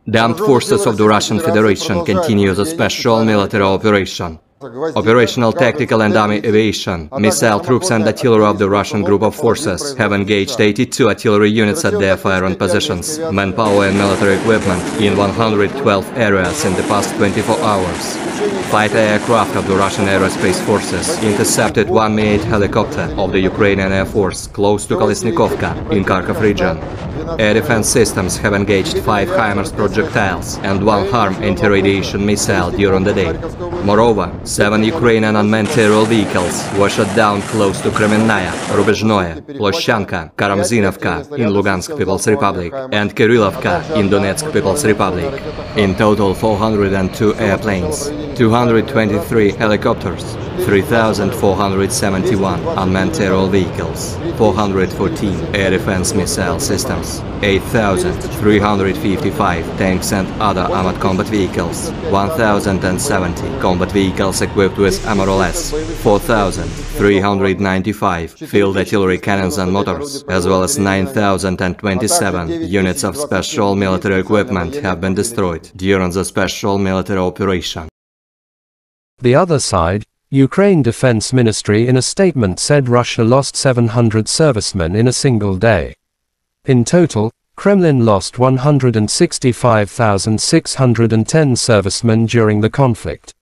The armed forces of the Russian Federation continue the special military operation. Operational, tactical and army aviation, missile troops and artillery of the Russian group of forces have engaged 82 artillery units at their firing positions, manpower and military equipment in 112 areas in the past 24 hours. Fighter aircraft of the Russian aerospace forces intercepted one Mi-8 helicopter of the Ukrainian Air Force close to Kolesnikovka in Kharkov region. Air defense systems have engaged 5 HIMARS projectiles and 1 HARM anti-radiation missile during the day. Moreover, 7 Ukrainian unmanned aerial vehicles were shot down close to Kremenная, Rubezhnoye, Ploshchanka, Karamzinovka in Lugansk People's Republic and Kirillovka in Donetsk People's Republic. In total, 402 airplanes, 223 helicopters, 3,471 unmanned aerial vehicles, 414 air defense missile systems, 8,355 tanks and other armored combat vehicles, 1,070 combat vehicles equipped with MRLS, 4,395 field artillery cannons and motors, as well as 9,027 units of special military equipment have been destroyed during the special military operation. The other side, Ukraine Defense Ministry in a statement said Russia lost 700 servicemen in a single day. In total, Kremlin lost 165,610 servicemen during the conflict,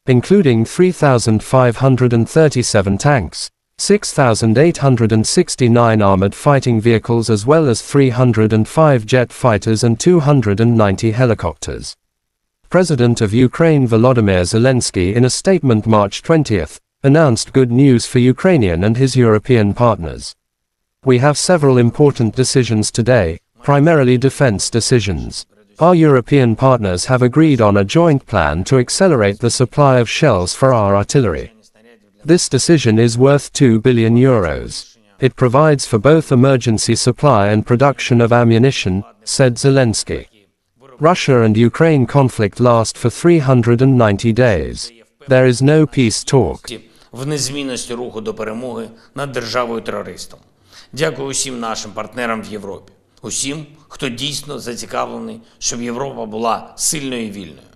including 3,537 tanks, 6,869 armored fighting vehicles as well as 305 jet fighters and 290 helicopters. President of Ukraine Volodymyr Zelensky in a statement March 20th, announced good news for Ukrainian and his European partners. We have several important decisions today, primarily defense decisions. Our European partners have agreed on a joint plan to accelerate the supply of shells for our artillery. This decision is worth €2 billion. It provides for both emergency supply and production of ammunition, said Zelensky. Russia and Ukraine conflict last for 390 days. There is no peace talk. В незмінності руху до перемоги над державою-терористом. Дякую усім нашим партнерам в Європі. Усім, хто дійсно зацікавлений, щоб Європа була сильною і вільною.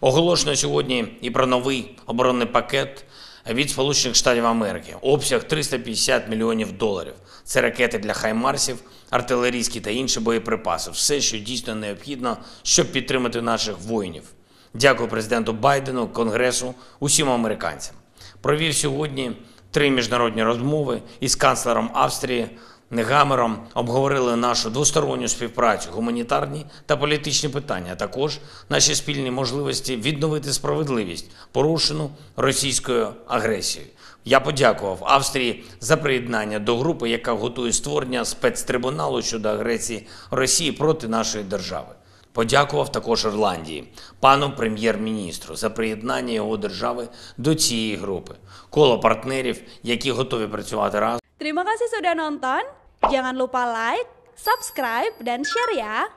Оголошено сьогодні і про новий оборонний пакет від Сполучених Штатів Америки. Обсяг $350 мільйонів. Це ракети для хаймарсів, артилерійські та інші боєприпаси. Все, що дійсно необхідно, щоб підтримати наших воїнів. Дякую президенту Байдену, Конгресу, усім американцям. Провів сьогодні 3 міжнародні розмови із канцлером Австрії Негамером, обговорили нашу двосторонню співпрацю, гуманітарні та політичні питання, а також наші спільні можливості відновити справедливість, порушену російською агресією. Я подякував Австрії за приєднання до групи, яка готує створення спецтрибуналу щодо агресії Росії проти нашої держави. Подякував також Ірландії, пану прем'єр-міністру, за приєднання його держави до цієї групи. Коло партнерів, які готові працювати разом. Terima kasih sudah nonton. Jangan lupa like, subscribe, dan share ya.